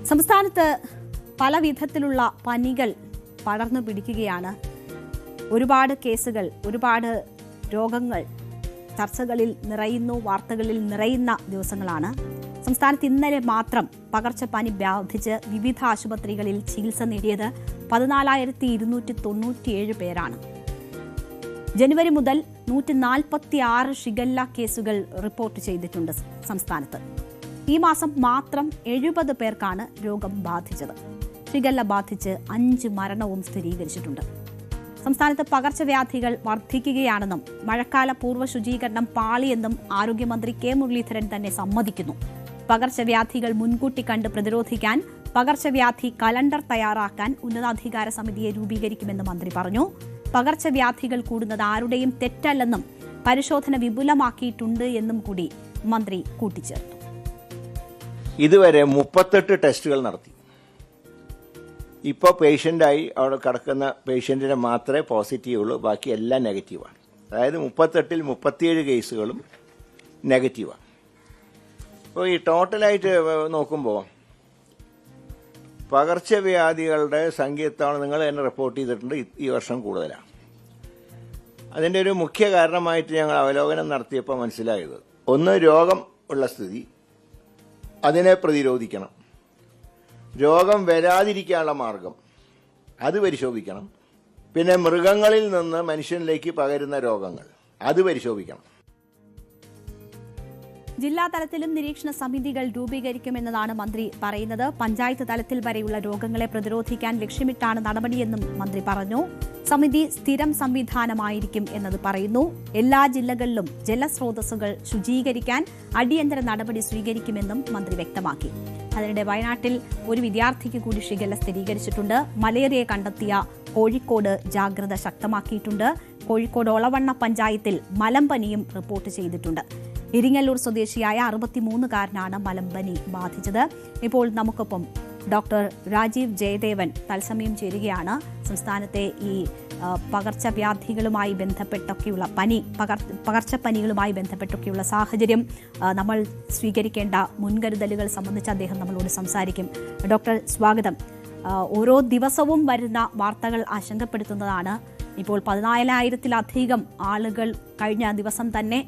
സംസ്ഥാനത്ത് പല വിധത്തിലുള്ള പനികൾ പടർന്നു പിടിക്കുകയാണ്. ഒരുപാട് കേസുകൾ, ഒരുപാട് രോഗങ്ങൾ ചർച്ചകളിൽ നിറയുന്നു, വാർത്തകളിൽ നിറയുന്ന ദിവസങ്ങളാണ്. സംസ്ഥാനത്ത് ഇന്നലെ മാത്രം പകർച്ചപ്പനി ബാധിച്ച് വിവിധ ആശുപത്രികളിൽ ചികിത്സ നേടിയത് 14,297 പേരാണ്. ജനുവരി മുതൽ 146 ഷിഗല്ല കേസുകൾ റിപ്പോർട്ട് ചെയ്തിട്ടുണ്ട് സംസ്ഥാനത്ത്. ഈ മാസം മാത്രം 70 പേർക്കാണ് രോഗം ബാധിച്ചത്. ഷിഗല്ല ബാധിച്ച് 5 മരണവും സ്ഥിരീകരിച്ചിട്ടുണ്ട്. സംസ്ഥാനത്ത് പകർച്ചവ്യാധികൾ വർദ്ധിക്കുകയാണെന്നും മഴക്കാല പൂർവ്വ ശുചീകരണം പാളിയെന്നും ആരോഗ്യമന്ത്രി കെ മുരളീധരൻ തന്നെ സമ്മതിക്കുന്നു. പകർച്ചവ്യാധികൾ മുൻകൂട്ടി കണ്ട് പ്രതിരോധിക്കാൻ പകർച്ചവ്യാധി കലണ്ടർ തയ്യാറാക്കാൻ ഉന്നതാധികാര സമിതിയെ രൂപീകരിക്കുമെന്ന് മന്ത്രി പറഞ്ഞു. പകർച്ചവ്യാധികൾ കൂടുന്നത് ആരുടെയും തെറ്റല്ലെന്നും പരിശോധന വിപുലമാക്കിയിട്ടുണ്ട് എന്നും കൂടി മന്ത്രി കൂട്ടിച്ചേർത്തു. ഇതുവരെ 38 ടെസ്റ്റുകൾ നടത്തി. ഇപ്പോൾ പേഷ്യൻ്റായി അവിടെ കിടക്കുന്ന പേഷ്യൻറ്റിനെ മാത്രമേ പോസിറ്റീവ് ഉള്ളൂ, ബാക്കി എല്ലാം നെഗറ്റീവാണ്. അതായത് 38-ൽ 37 കേസുകളും നെഗറ്റീവാണ്. അപ്പോൾ ഈ ടോട്ടലായിട്ട് നോക്കുമ്പോൾ പകർച്ചവ്യാധികളുടെ സംഖ്യ ഇത്തവണ നിങ്ങൾ തന്നെ റിപ്പോർട്ട് ചെയ്തിട്ടുണ്ട്, ഈ വർഷം കൂടുതലാണ്. അതിൻ്റെ ഒരു മുഖ്യ കാരണമായിട്ട് ഞങ്ങൾ അവലോകനം നടത്തിയപ്പോൾ മനസ്സിലായത്, ഒന്ന് രോഗം ഉള്ള സ്ഥിതി, അതിനെ പ്രതിരോധിക്കണം. രോഗം വരാതിരിക്കാനുള്ള മാർഗം അത് പരിശോധിക്കണം. പിന്നെ മൃഗങ്ങളിൽ നിന്ന് മനുഷ്യനിലേക്ക് പകരുന്ന രോഗങ്ങൾ അത് പരിശോധിക്കണം. ജില്ലാ തലത്തിലും നിരീക്ഷണ സമിതികൾ രൂപീകരിക്കുമെന്നതാണ് മന്ത്രി പറയുന്നത്. പഞ്ചായത്ത് തലത്തിൽ വരെയുള്ള രോഗങ്ങളെ പ്രതിരോധിക്കാൻ ലക്ഷ്യമിട്ടാണ് നടപടിയെന്നും മന്ത്രി പറഞ്ഞു. സമിതി സ്ഥിരം സംവിധാനമായിരിക്കും എന്നത് പറയുന്നു. എല്ലാ ജില്ലകളിലും ജലസ്രോതസ്സുകൾ ശുചീകരിക്കാൻ അടിയന്തര നടപടി സ്വീകരിക്കുമെന്നും മന്ത്രി വ്യക്തമാക്കി. അതിനിടെ വയനാട്ടിൽ ഒരു വിദ്യാർത്ഥിക്ക് കൂടി ഷിഗല്ല സ്ഥിരീകരിച്ചിട്ടുണ്ട്. മലേറിയ കണ്ടെത്തിയ കോഴിക്കോട് ജാഗ്രത ശക്തമാക്കിയിട്ടുണ്ട്. കോഴിക്കോട് ഒളവണ്ണ പഞ്ചായത്തിൽ മലമ്പനിയും റിപ്പോർട്ട് ചെയ്തിട്ടുണ്ട്. ഇരിങ്ങല്ലൂർ സ്വദേശിയായ 63-കാരനാണ് മലമ്പനി ബാധിച്ചത്. ഇപ്പോൾ നമുക്കൊപ്പം ഡോക്ടർ രാജീവ് ജയദേവൻ തത്സമയം ചേരുകയാണ്. സംസ്ഥാനത്തെ ഈ പകർച്ചവ്യാധികളുമായി ബന്ധപ്പെട്ടൊക്കെയുള്ള പകർച്ചപ്പനികളുമായി ബന്ധപ്പെട്ടൊക്കെയുള്ള സാഹചര്യം, നമ്മൾ സ്വീകരിക്കേണ്ട മുൻകരുതലുകൾ സംബന്ധിച്ച് അദ്ദേഹം നമ്മളോട് സംസാരിക്കും. ഡോക്ടർ, സ്വാഗതം. ഓരോ ദിവസവും വരുന്ന വാർത്തകൾ ആശങ്കപ്പെടുത്തുന്നതാണ്. ഇപ്പോൾ 14,000-ത്തിലധികം ആളുകൾ കഴിഞ്ഞ ദിവസം തന്നെ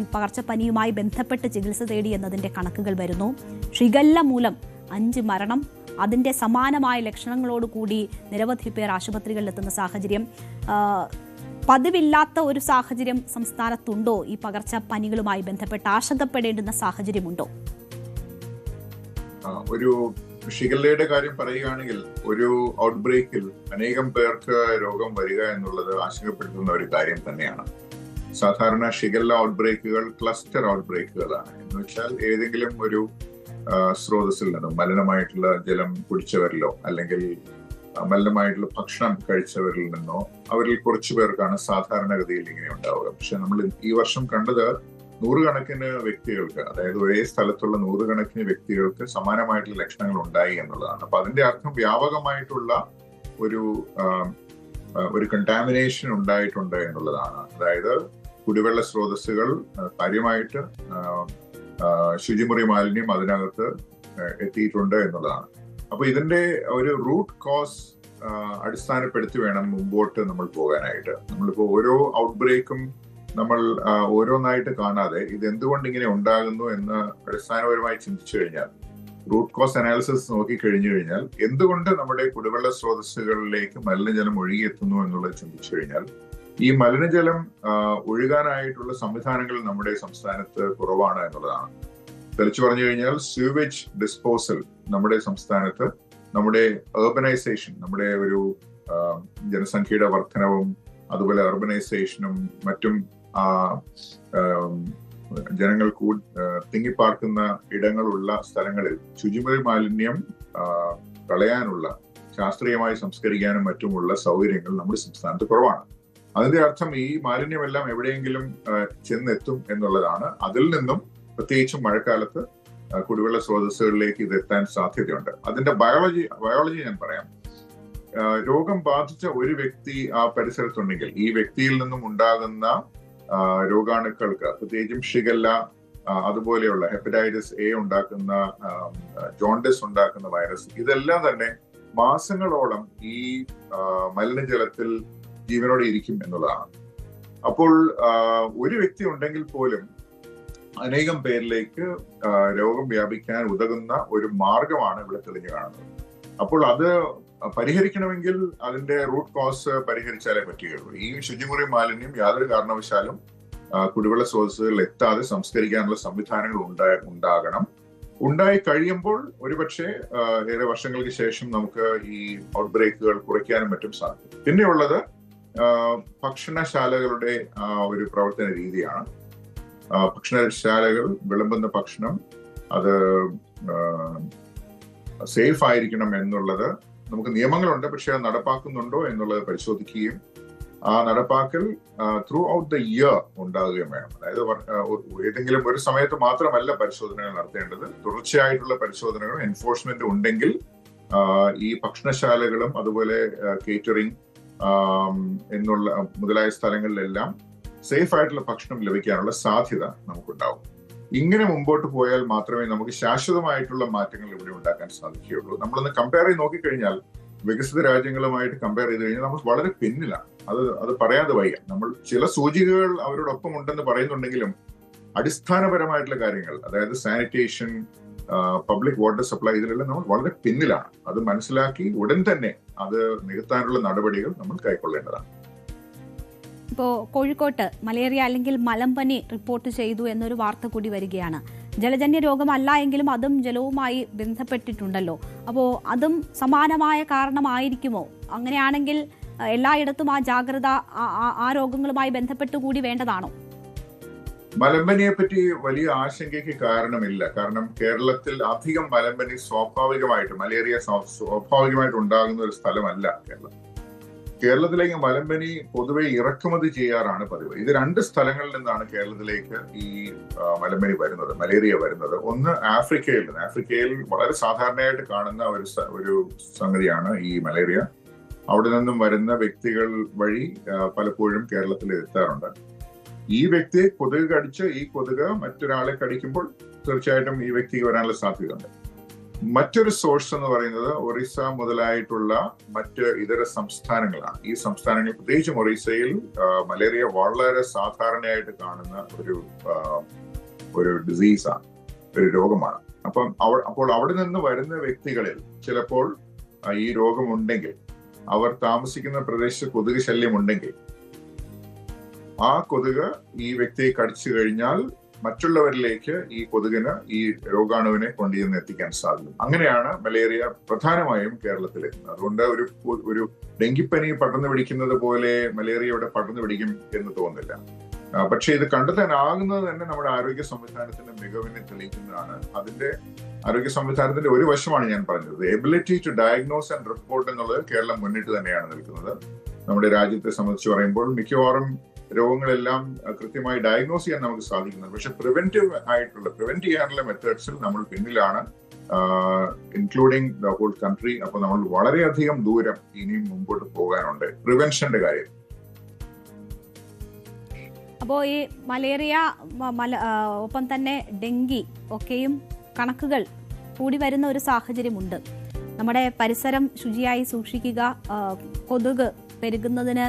ഈ പകർച്ചപ്പനിയുമായി ബന്ധപ്പെട്ട് ചികിത്സ തേടി എന്നതിൻ്റെ കണക്കുകൾ വരുന്നു. ഷിഗല്ല മൂലം 5 മരണം, അതിൻ്റെ സമാനമായ ലക്ഷണങ്ങളോടുകൂടി നിരവധി പേർ ആശുപത്രികളിലെത്തുന്ന സാഹചര്യം, പതിവില്ലാത്ത ഒരു സാഹചര്യം സംസ്ഥാനത്തുണ്ടോ? ഈ പകർച്ചപ്പനികളുമായി ബന്ധപ്പെട്ട് ആശങ്കപ്പെടേണ്ടുന്ന സാഹചര്യമുണ്ടോ? ഒരു ഷിഗല്ലയുടെ കാര്യം പറയുകയാണെങ്കിൽ, ഒരു ഔട്ട്ബ്രേക്കിൽ അനേകം പേർക്ക് രോഗം വരിക എന്നുള്ളത് ആശങ്കപ്പെടുത്തുന്ന ഒരു കാര്യം തന്നെയാണ്. സാധാരണ ഷിഗല്ല ഔട്ട്ബ്രേക്കുകൾ ക്ലസ്റ്റർ ഔട്ട്ബ്രേക്കുകളാണ്. എന്ന് വെച്ചാൽ ഏതെങ്കിലും ഒരു സ്രോതസ്സിൽ നിന്നും മലിനമായിട്ടുള്ള ജലം കുടിച്ചവരിലോ അല്ലെങ്കിൽ മലിനമായിട്ടുള്ള ഭക്ഷണം കഴിച്ചവരിൽ നിന്നോ അവരിൽ കുറച്ചു പേർക്കാണ് സാധാരണഗതിയിൽ ഇങ്ങനെ ഉണ്ടാവുക. പക്ഷെ നമ്മൾ ഈ വർഷം കണ്ടത് 100 കണക്കിന് വ്യക്തികൾക്ക്, അതായത് ഒരേ സ്ഥലത്തുള്ള 100 കണക്കിന് വ്യക്തികൾക്ക് സമാനമായിട്ടുള്ള ലക്ഷണങ്ങൾ ഉണ്ടായി എന്നുള്ളതാണ്. അപ്പൊ അതിന്റെ അർത്ഥം വ്യാപകമായിട്ടുള്ള ഒരു കണ്ടാമിനേഷൻ ഉണ്ടായിട്ടുണ്ട് എന്നുള്ളതാണ്. അതായത് കുടിവെള്ള സ്രോതസ്സുകൾ കാര്യമായിട്ട് ശുചിമുറി മാലിന്യം അതിനകത്ത് എത്തിയിട്ടുണ്ട് എന്നുള്ളതാണ്. അപ്പൊ ഇതിന്റെ ഒരു റൂട്ട് കോസ് അടിസ്ഥാനപ്പെടുത്തി വേണം മുമ്പോട്ട് നമ്മൾ പോകാനായിട്ട്. നമ്മളിപ്പോ ഓരോ ഔട്ട്ബ്രേക്കും നമ്മൾ ഓരോന്നായിട്ട് കാണാതെ ഇത് എന്തുകൊണ്ട് ഇങ്ങനെ ഉണ്ടാകുന്നു എന്ന് അടിസ്ഥാനപരമായി ചിന്തിച്ചു കഴിഞ്ഞാൽ, റൂട്ട് കോസ് അനാലിസിസ് നോക്കിക്കഴിഞ്ഞു കഴിഞ്ഞാൽ, എന്തുകൊണ്ട് നമ്മുടെ കുടിവെള്ള സ്രോതസ്സുകളിലേക്ക് മലിനജലം ഒഴുകിയെത്തുന്നു എന്നുള്ളത് ചിന്തിച്ചു കഴിഞ്ഞാൽ, ഈ മലിനജലം ഒഴുകാനായിട്ടുള്ള സംവിധാനങ്ങൾ നമ്മുടെ സംസ്ഥാനത്ത് കുറവാണ് എന്നുള്ളതാണ്. തെളിച്ചു പറഞ്ഞു കഴിഞ്ഞാൽ, സ്യൂവേജ് ഡിസ്പോസൽ നമ്മുടെ സംസ്ഥാനത്ത്, നമ്മുടെ അർബനൈസേഷൻ, നമ്മുടെ ഒരു ജനസംഖ്യയുടെ വർധനവും അതുപോലെ അർബനൈസേഷനും മറ്റും ജനങ്ങൾ തിങ്ങിപ്പാർക്കുന്ന ഇടങ്ങളുള്ള സ്ഥലങ്ങളിൽ ശുചിമുറി മാലിന്യം കളയാനുള്ള, ശാസ്ത്രീയമായി സംസ്കരിക്കാനും മറ്റുമുള്ള സൗകര്യങ്ങൾ നമ്മുടെ സംസ്ഥാനത്ത് കുറവാണ്. അതിന്റെ അർത്ഥം ഈ മാലിന്യമെല്ലാം എവിടെയെങ്കിലും ചെന്നെത്തും എന്നുള്ളതാണ്. അതിൽ നിന്നും പ്രത്യേകിച്ചും മഴക്കാലത്ത് കുടിവെള്ള സ്രോതസ്സുകളിലേക്ക് ഇത് എത്താൻ സാധ്യതയുണ്ട്. അതിന്റെ ബയോളജി ഞാൻ പറയാം. രോഗം ബാധിച്ച ഒരു വ്യക്തി ആ പരിസരത്തുണ്ടെങ്കിൽ ഈ വ്യക്തിയിൽ നിന്നും ഉണ്ടാകുന്ന രോഗാണുക്കൾക്ക്, പ്രത്യേകിച്ചും ഷിഗല്ല അതുപോലെയുള്ള ഹെപ്പറ്റൈറ്റിസ് എ ഉണ്ടാക്കുന്ന ജോണ്ടിസ് ഉണ്ടാക്കുന്ന വൈറസ്, ഇതെല്ലാം തന്നെ മാസങ്ങളോളം ഈ മലിനജലത്തിൽ ജീവനോടെ ഇരിക്കും എന്നുള്ളതാണ്. അപ്പോൾ ഒരു വ്യക്തി ഉണ്ടെങ്കിൽ പോലും അനേകം പേരിലേക്ക് രോഗം വ്യാപിക്കാൻ ഉതകുന്ന ഒരു മാർഗമാണ് ഇവിടെ തെളിഞ്ഞു കാണുന്നത്. അപ്പോൾ അത് പരിഹരിക്കണമെങ്കിൽ അതിന്റെ റൂട്ട് കോസ് പരിഹരിച്ചാലേ പറ്റുകയുള്ളൂ. ഈ ശുചിമുറി മാലിന്യം യാതൊരു കാരണവശാലും കുടിവെള്ള സ്രോതസ്സുകളിൽ എത്താതെ സംസ്കരിക്കാനുള്ള സംവിധാനങ്ങൾ ഉണ്ടാകണം. ഉണ്ടായി കഴിയുമ്പോൾ ഒരുപക്ഷെ ഏറെ വർഷങ്ങൾക്ക് ശേഷം നമുക്ക് ഈ ഔട്ട് ബ്രേക്കുകൾ കുറയ്ക്കാനും മറ്റും സാധിക്കും. പിന്നെയുള്ളത് ഭക്ഷണശാലകളുടെ ഒരു പ്രവർത്തന രീതിയാണ്. ഭക്ഷണശാലകൾ വിളമ്പുന്ന ഭക്ഷണം അത് സേഫ് ആയിരിക്കണം എന്നുള്ളത് നമുക്ക് നിയമങ്ങളുണ്ട്, പക്ഷെ അത് നടപ്പാക്കുന്നുണ്ടോ എന്നുള്ളത് പരിശോധിക്കുകയും ആ നടപ്പാക്കൽ ത്രൂ ഔട്ട് ദ ഇയർ ഉണ്ടാകുകയും വേണം. അതായത് ഏതെങ്കിലും ഒരു സമയത്ത് മാത്രമല്ല പരിശോധനകൾ നടത്തേണ്ടത്, തുടർച്ചയായിട്ടുള്ള പരിശോധനകളും എൻഫോഴ്സ്മെന്റും ഉണ്ടെങ്കിൽ ഈ ഭക്ഷണശാലകളും അതുപോലെ കേറ്ററിംഗ് എന്നുള്ള മുതലായ സ്ഥലങ്ങളിലെല്ലാം സേഫ് ആയിട്ടുള്ള ഭക്ഷണം ലഭിക്കാനുള്ള സാധ്യത നമുക്കുണ്ടാവും. ഇങ്ങനെ മുമ്പോട്ട് പോയാൽ മാത്രമേ നമുക്ക് ശാശ്വതമായിട്ടുള്ള മാറ്റങ്ങൾ ഇവിടെ ഉണ്ടാക്കാൻ സാധിക്കുകയുള്ളൂ. നമ്മളൊന്ന് കമ്പയർ ചെയ്ത് നോക്കിക്കഴിഞ്ഞാൽ വികസിത രാജ്യങ്ങളുമായിട്ട് കമ്പയർ ചെയ്ത് കഴിഞ്ഞാൽ നമ്മൾ വളരെ പിന്നിലാണ്. അത് പറയാതെ വയ്യ. നമ്മൾ ചില സൂചികകൾ അവരോടൊപ്പം ഉണ്ടെന്ന് പറയുന്നുണ്ടെങ്കിലും അടിസ്ഥാനപരമായിട്ടുള്ള കാര്യങ്ങൾ, അതായത് സാനിറ്റേഷൻ, പബ്ലിക് വാട്ടർ സപ്ലൈ, ഇതിലെല്ലാം നമ്മൾ വളരെ പിന്നിലാണ്. അത് മനസ്സിലാക്കി ഉടൻ തന്നെ അത് നികത്താനുള്ള നടപടികൾ നമ്മൾ കൈക്കൊള്ളേണ്ടതാണ്. ഇപ്പോൾ കോഴിക്കോട്ട് മലേറിയ അല്ലെങ്കിൽ മലമ്പനി റിപ്പോർട്ട് ചെയ്തു എന്നൊരു വാർത്ത കൂടി വരികയാണ്. ജലജന്യ രോഗമല്ല എങ്കിലും അതും ജലവുമായി ബന്ധപ്പെട്ടിട്ടുണ്ടല്ലോ. അപ്പോൾ അതും സമാനമായ കാരണമായിരിക്കുമോ? അങ്ങനെയാണെങ്കിൽ എല്ലായിടത്തും ആ ജാഗ്രത ആ രോഗങ്ങളുമായി ബന്ധപ്പെട്ടുകൂടി വേണ്ടതാണോ? മലമ്പനിയെ പറ്റി വലിയ ആശങ്കയ്ക്ക് കാരണമില്ല. കാരണം കേരളത്തിൽ അധികം മലമ്പനി മലേറിയ സ്വാഭാവികമായിട്ട് ഉണ്ടാകുന്ന ഒരു സ്ഥലമല്ല കേരളം. കേരളത്തിലേക്ക് മലമ്പനി പൊതുവെ ഇറക്കുമതി ചെയ്യാറാണ് പതിവ്. ഇത് 2 സ്ഥലങ്ങളിൽ നിന്നാണ് കേരളത്തിലേക്ക് ഈ മലമ്പനി വരുന്നത്, മലേറിയ വരുന്നത്. ഒന്ന് ആഫ്രിക്കയിൽ വളരെ സാധാരണയായിട്ട് കാണുന്ന ഒരു സംഗതിയാണ് ഈ മലേറിയ. അവിടെ നിന്നും വരുന്ന വ്യക്തികൾ വഴി പലപ്പോഴും കേരളത്തിൽ എത്താറുണ്ട്. ഈ വ്യക്തിയെ കൊതുക് കടിച്ച് ഈ കൊതുക് മറ്റൊരാളെ കടിക്കുമ്പോൾ തീർച്ചയായിട്ടും ഈ വ്യക്തിക്ക് വരാനുള്ള സാധ്യതയുണ്ട്. മറ്റൊരു സോഴ്സ് എന്ന് പറയുന്നത് ഒറീസ മുതലായിട്ടുള്ള മറ്റ് ഇതര സംസ്ഥാനങ്ങളാണ്. ഈ സംസ്ഥാനങ്ങൾ, പ്രത്യേകിച്ചും ഒറീസയിൽ മലേറിയ വളരെ സാധാരണയായിട്ട് കാണുന്ന ഒരു ഡിസീസാണ്, ഒരു രോഗമാണ്. അപ്പോൾ അവിടെ നിന്ന് വരുന്ന വ്യക്തികളിൽ ചിലപ്പോൾ ഈ രോഗമുണ്ടെങ്കിൽ, അവർ താമസിക്കുന്ന പ്രദേശത്ത് കൊതുക് ശല്യം ഉണ്ടെങ്കിൽ, ആ കൊതുക് ഈ വ്യക്തിയെ കടിച്ചു കഴിഞ്ഞാൽ മറ്റുള്ളവരിലേക്ക് ഈ കൊതുകിന് ഈ രോഗാണുവിനെ കൊണ്ടുചെന്ന് എത്തിക്കാൻ സാധിക്കും. അങ്ങനെയാണ് മലേറിയ പ്രധാനമായും കേരളത്തിൽ എത്തുന്നത്. അതുകൊണ്ട് ഒരു ഡെങ്കിപ്പനി പടർന്നു പിടിക്കുന്നത് പോലെ മലേറിയ ഇവിടെ പടർന്നു പിടിക്കും എന്ന് തോന്നുന്നില്ല. പക്ഷെ ഇത് കണ്ടെത്താനാകുന്നത് തന്നെ നമ്മുടെ ആരോഗ്യ സംവിധാനത്തിന്റെ മികവിനെ തെളിയിക്കുന്നതാണ്. അതിന്റെ ആരോഗ്യ സംവിധാനത്തിന്റെ ഒരു വശമാണ് ഞാൻ പറഞ്ഞത്. Ability to diagnose and report എന്നുള്ളത് കേരളം മുന്നിട്ട് തന്നെയാണ് നിൽക്കുന്നത്. നമ്മുടെ രാജ്യത്തെ സംബന്ധിച്ച് പറയുമ്പോൾ മിക്കവാറും രോഗങ്ങളെല്ലാം കൃത്യമായി ഡയഗ്നോസ് ചെയ്യാൻ നമുക്ക് സാധിക്കുന്നത്. പക്ഷെ പ്രിവെന്റ് ചെയ്യാനുള്ള മെത്തേഡ്സിൽ നമ്മൾ പിന്നിലാണ്, ഇൻക്ലൂഡിങ് ദ ഹോൾ കൺട്രി. അപ്പൊ നമ്മൾ വളരെയധികം ദൂരം ഇനിയും മുമ്പോട്ട് പോകാനുണ്ട് പ്രിവെൻഷന്റെ കാര്യം. അപ്പോൾ ഈ മലേറിയ ഒപ്പം തന്നെ ഡെങ്കി ഒക്കെയും കണക്കുകൾ കൂടി വരുന്ന ഒരു സാഹചര്യമുണ്ട്. നമ്മുടെ പരിസരം ശുചിയായി സൂക്ഷിക്കുക, കൊതുക് പെരുകുന്നതിന്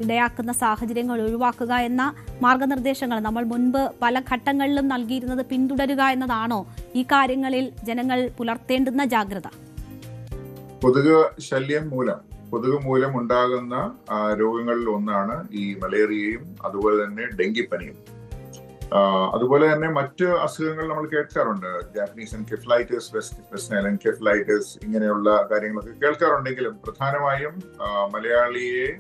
ഇടയാക്കുന്ന സാഹചര്യങ്ങൾ ഒഴിവാക്കുക എന്ന മാർഗനിർദ്ദേശങ്ങൾ നമ്മൾ മുൻപ് പല ഘട്ടങ്ങളിലും നൽകിയിരുന്നത് പിന്തുടരുക എന്നതാണോ ഈ കാര്യങ്ങളിൽ ജനങ്ങൾ പുലർത്തേണ്ടുന്ന ജാഗ്രത? കൊതുക് മൂലം ഉണ്ടാകുന്ന രോഗങ്ങളിൽ ഒന്നാണ് ഈ മലേറിയയും അതുപോലെ തന്നെ ഡെങ്കിപ്പനിയും. അതുപോലെ തന്നെ മറ്റ് അസുഖങ്ങൾ നമ്മൾ കേൾക്കാറുണ്ട്. Japanese encephalitis, west Nile encephalitis, ഇങ്ങനെയുള്ള കാര്യങ്ങളൊക്കെ കേൾക്കാറുണ്ടെങ്കിലും പ്രധാനമായും മലയാളിയെ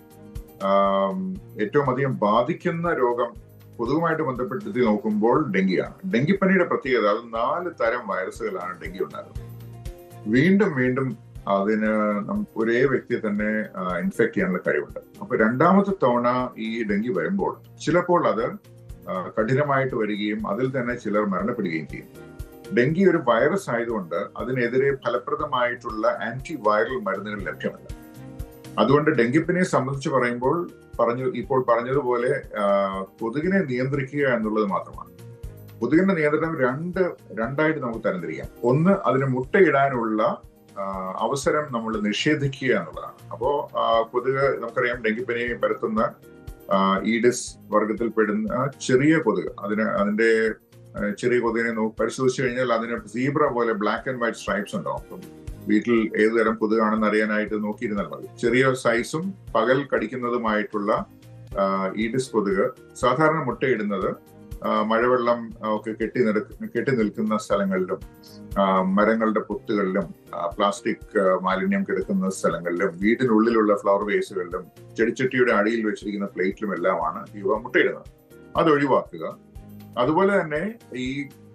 ഏറ്റവും അധികം ബാധിക്കുന്ന രോഗം കൊതുകുമായിട്ട് ബന്ധപ്പെടുത്തി നോക്കുമ്പോൾ ഡെങ്കിയാണ്. ഡെങ്കിപ്പനിയുടെ പ്രത്യേകത, അത് 4 തരം വൈറസുകളാണ് ഡെങ്കി ഉണ്ടാകുന്നത്. വീണ്ടും അതിന് ഒരേ വ്യക്തിയെ തന്നെ ഇൻഫെക്ട് ചെയ്യാനുള്ള കഴിവുണ്ട്. അപ്പൊ 2ാമത്തെ തവണ ഈ ഡെങ്കി വരുമ്പോൾ ചിലപ്പോൾ അത് കഠിനമായിട്ട് വരികയും അതിൽ തന്നെ ചിലർ മരണപ്പെടുകയും ചെയ്യും. ഡെങ്കി ഒരു വൈറസ് ആയതുകൊണ്ട് അതിനെതിരെ ഫലപ്രദമായിട്ടുള്ള ആന്റി വൈറൽ മരുന്നുകൾ ലഭ്യമല്ല. അതുകൊണ്ട് ഡെങ്കിപ്പനിയെ സംബന്ധിച്ച് ഇപ്പോൾ പറഞ്ഞതുപോലെ കൊതുകിനെ നിയന്ത്രിക്കുക എന്നുള്ളത് മാത്രമാണ്. കൊതുകിന്റെ നിയന്ത്രണം രണ്ടായിട്ട് നമുക്ക് തരംതിരിക്കാം. ഒന്ന്, അതിന് മുട്ടയിടാനുള്ള അവസരം നമ്മൾ നിഷേധിക്കുക എന്നുള്ളതാണ്. അപ്പോ കൊതുക്, നമുക്കറിയാം ഡെങ്കിപ്പനി പരത്തുന്ന ഈഡിസ് വർഗത്തിൽപ്പെടുന്ന ചെറിയ കൊതുക്, അതിന്റെ ചെറിയ കൊതുകിനെ പരിശോധിച്ചു കഴിഞ്ഞാൽ അതിന് സീബ്ര പോലെ ബ്ലാക്ക് ആൻഡ് വൈറ്റ് സ്ട്രൈപ്സ് ഉണ്ടാവും. അപ്പം വീട്ടിൽ ഏത് തരം കൊതുകാണെന്ന് അറിയാനായിട്ട് നോക്കിയിരുന്നാൽ മതി. ചെറിയ സൈസും പകൽ കടിക്കുന്നതുമായിട്ടുള്ള ഈഡിസ് കൊതുക് സാധാരണ മുട്ടയിടുന്നത് മഴവെള്ളം ഒക്കെ കെട്ടി നിൽക്കുന്ന സ്ഥലങ്ങളിലും, മരങ്ങളുടെ പൊത്തുകളിലും, പ്ലാസ്റ്റിക് മാലിന്യം കിടക്കുന്ന സ്ഥലങ്ങളിലും, വീടിനുള്ളിലുള്ള ഫ്ലവർ വേസുകളിലും, ചെടിച്ചട്ടിയുടെ അടിയിൽ വെച്ചിരിക്കുന്ന പ്ലേറ്റിലും എല്ലാമാണ് ഇവ മുട്ടയിടുന്നത്. അത് ഒഴിവാക്കുക. അതുപോലെ തന്നെ ഈ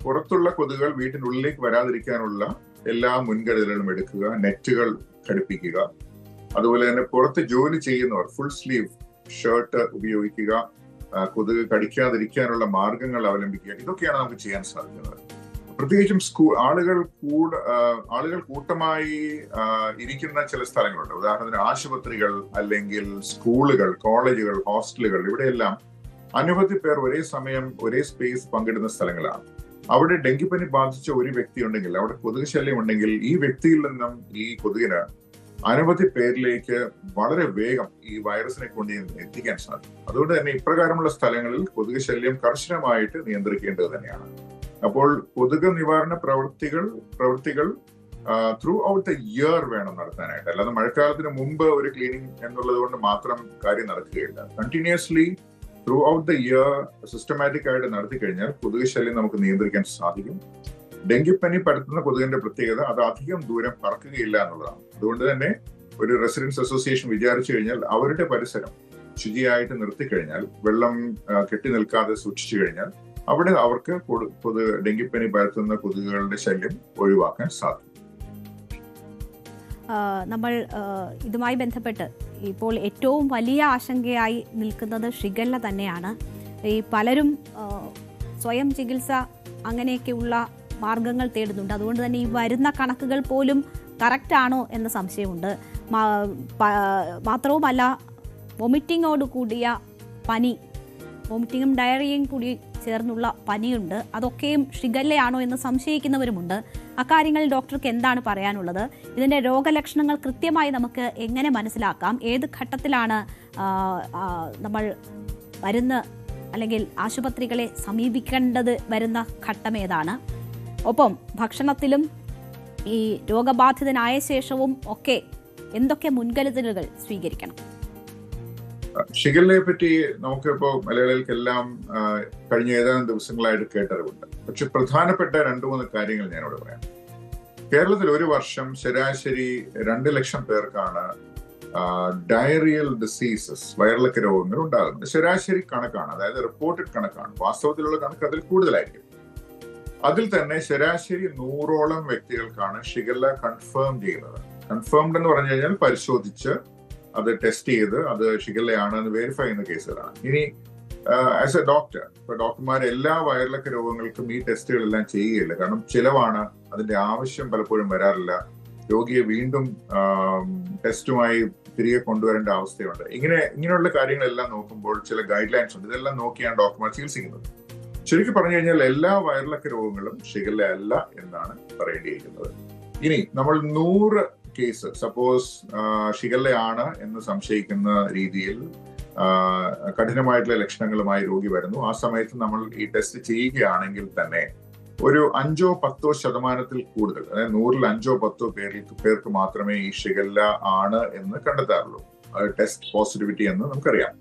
പുറത്തുള്ള കൊതുകുകൾ വീട്ടിനുള്ളിലേക്ക് വരാതിരിക്കാനുള്ള എല്ലാ മുൻകരുതലുകളും എടുക്കുക. നെറ്റുകൾ ഘടിപ്പിക്കുക. അതുപോലെ തന്നെ പുറത്ത് ജോലി ചെയ്യുന്നവർ ഫുൾ സ്ലീവ് ഷർട്ട് ഉപയോഗിക്കുക. കൊതുക് കടിക്കാതിരിക്കാനുള്ള മാർഗങ്ങൾ അവലംബിക്കുക. ഇതൊക്കെയാണ് നമുക്ക് ചെയ്യാൻ സാധിക്കുന്നത്. പ്രത്യേകിച്ചും ആളുകൾ കൂട്ടമായി ഇരിക്കുന്ന ചില സ്ഥലങ്ങളുണ്ട്. ഉദാഹരണത്തിന് ആശുപത്രികൾ, അല്ലെങ്കിൽ സ്കൂളുകൾ, കോളേജുകൾ, ഹോസ്റ്റലുകൾ, ഇവിടെയെല്ലാം അനവധി പേർ ഒരേ സമയം ഒരേ സ്പേസ് പങ്കിടുന്ന സ്ഥലങ്ങളാണ്. അവിടെ ഡെങ്കിപ്പനി ബാധിച്ച ഒരു വ്യക്തി ഉണ്ടെങ്കിൽ, അവിടെ കൊതുക് ശല്യം ഉണ്ടെങ്കിൽ, ഈ വ്യക്തിയിൽ നിന്നും ഈ കൊതുകിന് അനവധി പേരിലേക്ക് വളരെ വേഗം ഈ വൈറസിനെ കൊണ്ട് എത്തിക്കാൻ സാധിക്കും. അതുകൊണ്ട് തന്നെ ഇപ്രകാരമുള്ള സ്ഥലങ്ങളിൽ കൊതുക് ശല്യം കർശനമായിട്ട് നിയന്ത്രിക്കേണ്ടത് തന്നെയാണ്. അപ്പോൾ കൊതുക് നിവാരണ പ്രവൃത്തികൾ ത്രൂ ഔട്ട് ദ ഇയർ വേണം നടത്താനായിട്ട്. അല്ലാതെ മഴക്കാലത്തിന് മുമ്പ് ഒരു ക്ലീനിങ് എന്നുള്ളത് കൊണ്ട് മാത്രം കാര്യം നടക്കുകയില്ല. Continuously throughout the year systematic ആയിട്ട് നടത്തി കഴിഞ്ഞാൽ കൊതുക് ശല്യം നമുക്ക് നിയന്ത്രിക്കാൻ സാധിക്കും. ഡെങ്കിപ്പനി പരത്തുന്ന കൊതുകിന്റെ പ്രത്യേകത അത് അധികം ദൂരം പറക്കുകയില്ല എന്നുള്ളതാണ്. അതുകൊണ്ട് തന്നെ ഒരു റെസിഡൻസ് അസോസിയേഷൻ വിചാരിച്ചു കഴിഞ്ഞാൽ അവരുടെ പരിസരം ശുചിയായിട്ട് നിർത്തിക്കഴിഞ്ഞാൽ, വെള്ളം കെട്ടി നിൽക്കാതെ സൂക്ഷിച്ചു കഴിഞ്ഞാൽ, അവിടെ അവർക്ക് ഡെങ്കിപ്പനി പരത്തുന്ന കൊതുകുകളുടെ ശല്യം ഒഴിവാക്കാൻ സാധിക്കും. നമ്മൾ ഇതുമായി ബന്ധപ്പെട്ട് ഇപ്പോൾ ഏറ്റവും വലിയ ആശങ്കയായി നിൽക്കുന്നത് ഷിഗല്ല തന്നെയാണ്. ഈ പലരും സ്വയം ചികിത്സ അങ്ങനെയൊക്കെയുള്ള മാർഗങ്ങൾ തേടുന്നുണ്ട്. അതുകൊണ്ട് തന്നെ ഈ വരുന്ന കണക്കുകൾ പോലും കറക്റ്റ് ആണോ എന്ന സംശയമുണ്ട്. മാത്രവുമല്ല, വൊമിറ്റിങ്ങോട് കൂടിയ പനി, വോമിറ്റിങ്ങും ഡയറിയയും കൂടി ചേർന്നുള്ള പനിയുണ്ട്. അതൊക്കെയും ഷിഗല്ലയാണോ എന്ന് സംശയിക്കുന്നവരുമുണ്ട്. അക്കാര്യങ്ങളിൽ ഡോക്ടർക്ക് എന്താണ് പറയാനുള്ളത്? ഇതിൻ്റെ രോഗലക്ഷണങ്ങൾ കൃത്യമായി നമുക്ക് എങ്ങനെ മനസ്സിലാക്കാം? ഏത് ഘട്ടത്തിലാണ് നമ്മൾ അല്ലെങ്കിൽ ആശുപത്രികളെ സമീപിക്കേണ്ടത് വരുന്ന ഘട്ടം ഏതാണ്? ഒപ്പം ഭക്ഷണത്തിലും ഈ രോഗബാധിതനായ ശേഷവും ഒക്കെ എന്തൊക്കെ മുൻകരുതലുകൾ സ്വീകരിക്കണം? ഷിഗല്ലയെ പറ്റി നമുക്കിപ്പോ മലയാളികൾക്കെല്ലാം കഴിഞ്ഞ ഏതാനും ദിവസങ്ങളായിട്ട് കേട്ടറിവുണ്ട്. പക്ഷെ പ്രധാനപ്പെട്ട 2-3 കാര്യങ്ങൾ ഞാനിവിടെ പറയാം. കേരളത്തിൽ ഒരു വർഷം ശരാശരി 2 ലക്ഷം പേർക്കാണ് ഡയറിയൽ ഡിസീസസ്, വയറിളക്ക രോഗങ്ങൾ ഉണ്ടാകുന്നത്. ശരാശരി കണക്കാണ്, അതായത് റിപ്പോർട്ടഡ് കണക്കാണ്. വാസ്തവത്തിലുള്ള കണക്ക് അതിൽ കൂടുതലായിരിക്കും. അതിൽ തന്നെ ശരാശരി 100ഓളം വ്യക്തികൾക്കാണ് ഷിഗല്ല കൺഫേം ചെയ്യുന്നത്. കൺഫേംഡ് എന്ന് പറഞ്ഞു കഴിഞ്ഞാൽ പരിശോധിച്ച് അത് ടെസ്റ്റ് ചെയ്ത് അത് ഷിഗല്ലയാണ് എന്ന് വെരിഫൈ ചെയ്യുന്ന കേസുകളാണ്. ഇനി ആസ് എ ഡോക്ടർ, ഇപ്പൊ ഡോക്ടർമാർ എല്ലാ വയറിളക്ക രോഗങ്ങൾക്കും ഈ ടെസ്റ്റുകളെല്ലാം ചെയ്യുകയില്ല. കാരണം ചിലവാണ്, അതിന്റെ ആവശ്യം പലപ്പോഴും വരാറില്ല. രോഗിയെ വീണ്ടും ടെസ്റ്റുമായി തിരികെ കൊണ്ടുവരേണ്ട അവസ്ഥയുണ്ട്. ഇങ്ങനെയുള്ള കാര്യങ്ങളെല്ലാം നോക്കുമ്പോൾ ചില ഗൈഡ് ലൈൻസ് ഉണ്ട്. ഇതെല്ലാം നോക്കിയാണ് ഡോക്ടർമാർ ചികിത്സിക്കുന്നത്. ശരിക്കും പറഞ്ഞു കഴിഞ്ഞാൽ എല്ലാ വയറിളക്ക രോഗങ്ങളും ഷിഗല്ല അല്ല എന്നാണ് പറയേണ്ടിയിരിക്കുന്നത്. ഇനി നമ്മൾ 100 കേസ് സപ്പോസ് ഷിഗല്ലയാണ് എന്ന് സംശയിക്കുന്ന രീതിയിൽ കഠിനമായിട്ടുള്ള ലക്ഷണങ്ങളുമായി രോഗി വരുന്നു. ആ സമയത്ത് നമ്മൾ ഈ ടെസ്റ്റ് ചെയ്യുകയാണെങ്കിൽ തന്നെ ഒരു 5-10% കൂടുതൽ, അതായത് 100-ൽ 5-10 പേർക്ക് മാത്രമേ ഈ ഷിഗല്ല ആണ് എന്ന് കണ്ടെത്താറുള്ളൂ. ടെസ്റ്റ് പോസിറ്റിവിറ്റി എന്ന് നമുക്കറിയാം.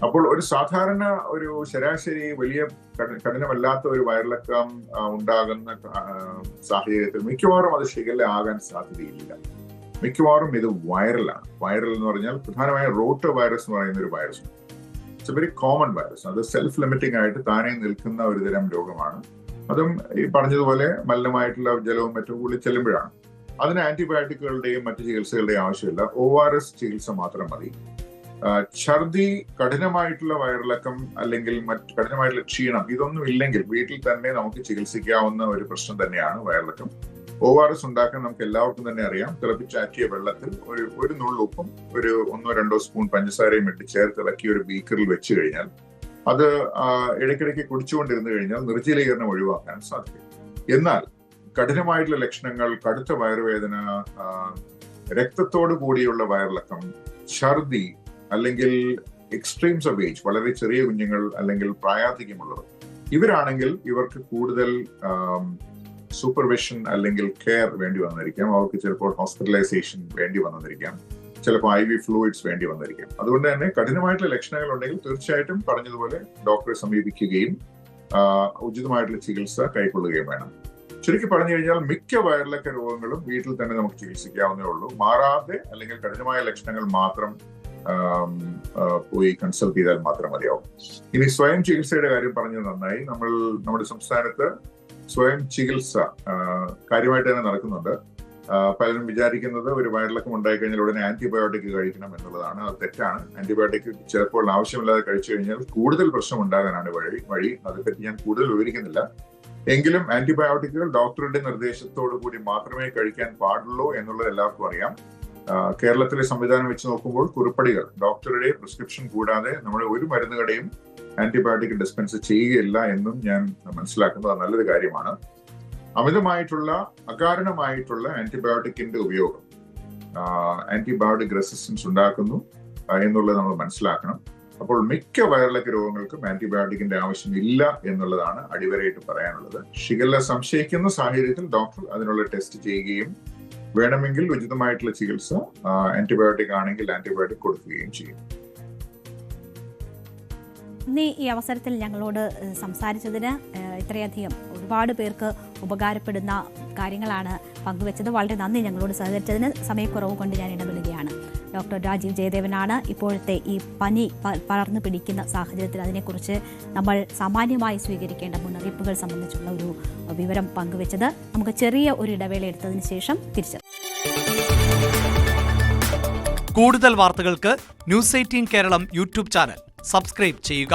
അപ്പോൾ ഒരു സാധാരണ ഒരു ശരാശരി വലിയ കഠിനമല്ലാത്ത ഒരു വയറിളക്കം ഉണ്ടാകുന്ന സാഹചര്യത്തിൽ മിക്കവാറും അത് ഷിഗല്ല ആകാൻ സാധ്യതയില്ല. മിക്കവാറും ഇത് വൈറലാണ്. വൈറൽ എന്ന് പറഞ്ഞാൽ പ്രധാനമായും റോട്ടോ വൈറസ് എന്ന് പറയുന്ന ഒരു virus. It's A very common virus. അത് സെൽഫ് ലിമിറ്റിംഗ് ആയിട്ട് താനെ നിൽക്കുന്ന ഒരു തരം രോഗമാണ്. അതും ഈ പറഞ്ഞതുപോലെ മലിനമായിട്ടുള്ള ജലവും മറ്റും കൂടി ചെല്ലുമ്പോഴാണ്. അതിന് ആന്റിബയോട്ടിക്കുകളുടെയും മറ്റു ചികിത്സകളുടെയും ആവശ്യമില്ല. ORS ചികിത്സ മാത്രം മതി. ഛർദി, കഠിനമായിട്ടുള്ള വയറിളക്കം അല്ലെങ്കിൽ മറ്റ് കഠിനമായിട്ടുള്ള ക്ഷീണം ഇതൊന്നും ഇല്ലെങ്കിൽ വീട്ടിൽ തന്നെ നമുക്ക് ചികിത്സിക്കാവുന്ന ഒരു പ്രശ്നം തന്നെയാണ് വയറിളക്കം. ORS ഉണ്ടാക്കാൻ നമുക്ക് എല്ലാവർക്കും തന്നെ അറിയാം. തിളപ്പിച്ചാറ്റിയ വെള്ളത്തിൽ ഒരു നുള്ളുപ്പും ഒരു 1-2 സ്പൂൺ പഞ്ചസാരയും ഇട്ട് ചേർത്ത് ഇളക്കി ഒരു ബീക്കറിൽ വെച്ച് കഴിഞ്ഞാൽ അത് ഇടയ്ക്കിടയ്ക്ക് കുടിച്ചുകൊണ്ടിരുന്നു കഴിഞ്ഞാൽ നിർജ്ജലീകരണം ഒഴിവാക്കാൻ സാധിക്കും. എന്നാൽ കഠിനമായിട്ടുള്ള ലക്ഷണങ്ങൾ, കടുത്ത വയറുവേദന, രക്തത്തോടു കൂടിയുള്ള വയറിളക്കം, ഛർദി, അല്ലെങ്കിൽ എക്സ്ട്രീംസ് ഓഫ് ഏജ്, വളരെ ചെറിയ കുഞ്ഞുങ്ങൾ അല്ലെങ്കിൽ പ്രായാധിക്യമുള്ളവർ, ഇവരാണെങ്കിൽ ഇവർക്ക് കൂടുതൽ സൂപ്പർവിഷൻ അല്ലെങ്കിൽ കെയർ വേണ്ടി വന്നിരിക്കാം. അവർക്ക് ചിലപ്പോൾ ഹോസ്പിറ്റലൈസേഷൻ വേണ്ടി വന്നിരിക്കാം, ചിലപ്പോൾ IV ഫ്ലൂയിഡ്സ് വേണ്ടി വന്നിരിക്കാം. അതുകൊണ്ട് തന്നെ കഠിനമായിട്ടുള്ള ലക്ഷണങ്ങൾ ഉണ്ടെങ്കിൽ തീർച്ചയായിട്ടും പറഞ്ഞതുപോലെ ഡോക്ടറെ സമീപിക്കുകയും ഉചിതമായിട്ടുള്ള ചികിത്സ കൈക്കൊള്ളുകയും വേണം. ചുരുക്കി പറഞ്ഞു കഴിഞ്ഞാൽ മിക്ക വയറിളക്ക രോഗങ്ങളും വീട്ടിൽ തന്നെ നമുക്ക് ചികിത്സിക്കാവുന്നേ ഉള്ളൂ. മാറാതെ അല്ലെങ്കിൽ കഠിനമായ ലക്ഷണങ്ങൾ മാത്രം പോയി കൺസൾട്ട് ചെയ്താൽ മാത്രം മതിയാവും. ഇനി സ്വയം ചികിത്സയുടെ കാര്യം പറഞ്ഞത് നന്നായി. നമ്മുടെ സംസ്ഥാനത്ത് സ്വയം ചികിത്സ കാര്യമായിട്ട് തന്നെ നടക്കുന്നുണ്ട്. പലരും വിചാരിക്കുന്നത് ഒരു വയറിളക്കം ഉണ്ടായിക്കഴിഞ്ഞാൽ ഉടനെ ആന്റിബയോട്ടിക് കഴിക്കണം എന്നുള്ളതാണ്. അത് തെറ്റാണ്. ആന്റിബയോട്ടിക് ചിലപ്പോൾ ആവശ്യമില്ലാതെ കഴിച്ചു കഴിഞ്ഞാൽ കൂടുതൽ പ്രശ്നം ഉണ്ടാകാനാണ് വഴി. അതിനെപ്പറ്റി ഞാൻ കൂടുതൽ വിവരിക്കുന്നില്ല. എങ്കിലും ആന്റിബയോട്ടിക്കുകൾ ഡോക്ടറുടെ നിർദ്ദേശത്തോടു കൂടി മാത്രമേ കഴിക്കാൻ പാടുള്ളൂ എന്നുള്ളത് എല്ലാവർക്കും അറിയാം. കേരളത്തിലെ സംവിധാനം വെച്ച് നോക്കുമ്പോൾ കുറിപ്പടികൾ ഡോക്ടറുടെ പ്രിസ്ക്രിപ്ഷൻ കൂടാതെ നമ്മുടെ ഒരു മരുന്നുകടയും ആന്റിബയോട്ടിക് ഡിസ്പെൻസ് ചെയ്യുകയില്ല എന്നും ഞാൻ മനസ്സിലാക്കുന്നത് നല്ലൊരു കാര്യമാണ്. അമിതമായിട്ടുള്ള അകാരണമായിട്ടുള്ള ആന്റിബയോട്ടിക്കിന്റെ ഉപയോഗം ആന്റിബയോട്ടിക് റെസിസ്റ്റൻസ് ഉണ്ടാക്കുന്നു എന്നുള്ളത് നമ്മൾ മനസ്സിലാക്കണം. അപ്പോൾ മിക്ക വയറിളക്ക രോഗങ്ങൾക്കും ആന്റിബയോട്ടിക്കിന്റെ ആവശ്യമില്ല എന്നുള്ളതാണ് അടിവരയിട്ട് പറയാനുള്ളത്. ഷിഗല്ല സംശയിക്കുന്ന സാഹചര്യത്തിൽ ഡോക്ടർ അതിനുള്ള ടെസ്റ്റ് ചെയ്യുകയും വേണമെങ്കിൽ ഉചിതമായിട്ടുള്ള ചികിത്സ ആന്റിബയോട്ടിക് ആണെങ്കിൽ ആന്റിബയോട്ടിക് കൊടുക്കുകയും ചെയ്യും. ഇന്ന് ഈ അവസരത്തിൽ ഞങ്ങളോട് സംസാരിച്ചതിന് ഇത്രയധികം ഒരുപാട് പേർക്ക് ഉപകാരപ്പെടുന്ന കാര്യങ്ങളാണ് പങ്കുവച്ചത്. വളരെ നന്ദി ഞങ്ങളോട് സഹകരിച്ചതിന്. സമയക്കുറവ് കൊണ്ട് ഞാൻ ഇടപെടുകയാണ്. ഡോക്ടർ രാജീവ് ജയദേവനാണ് ഇപ്പോഴത്തെ ഈ പനി പടർന്നു പിടിക്കുന്ന സാഹചര്യത്തിൽ അതിനെക്കുറിച്ച് നമ്മൾ സാമാന്യമായി സ്വീകരിക്കേണ്ട മുന്നറിയിപ്പുകൾ സംബന്ധിച്ചുള്ള ഒരു വിവരം പങ്കുവച്ചത്. നമുക്ക് ചെറിയ ഒരു ഇടവേള എടുത്തതിന് ശേഷം തിരിച്ചു. കൂടുതൽ വാർത്തകൾക്ക് news 18 Keralam YouTube channel subscribe ചെയ്യുക.